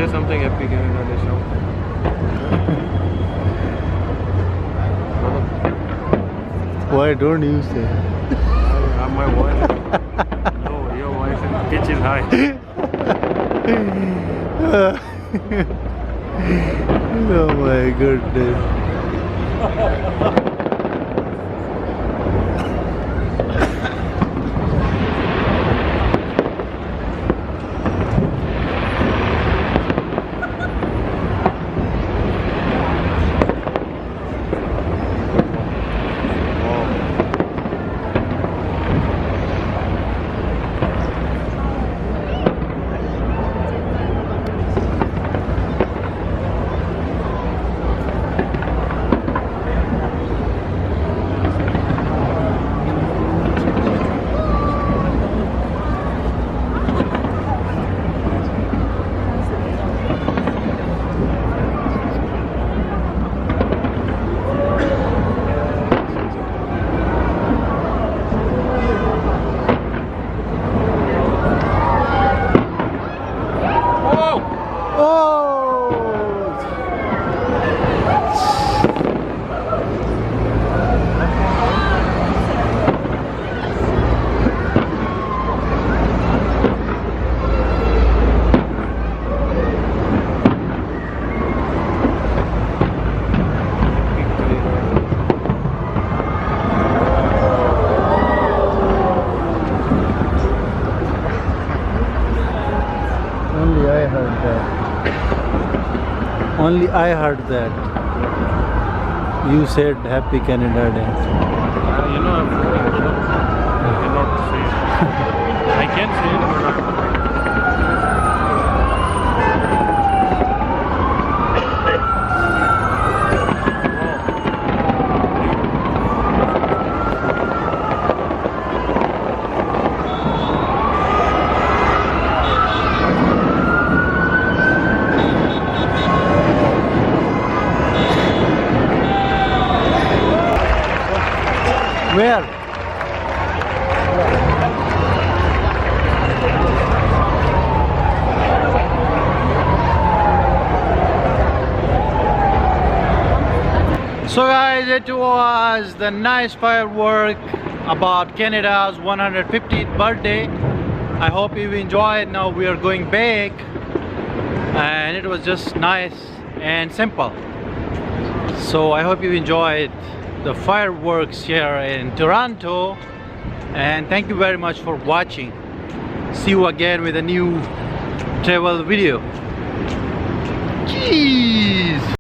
say something Happy Canada Day show. Why don't you say? My voice. No, your voice and pitch is high. Oh my goodness. Only I heard that. You said Happy Canada Day. You know, I cannot say it. I can say it, but Where? So guys, it was the nice firework about Canada's 150th birthday. I hope you enjoyed. Now we are going back, and it was just nice and simple. So I hope you enjoyed the fireworks here in Toronto, and thank you very much for watching. See you again with a new travel video. Jeez.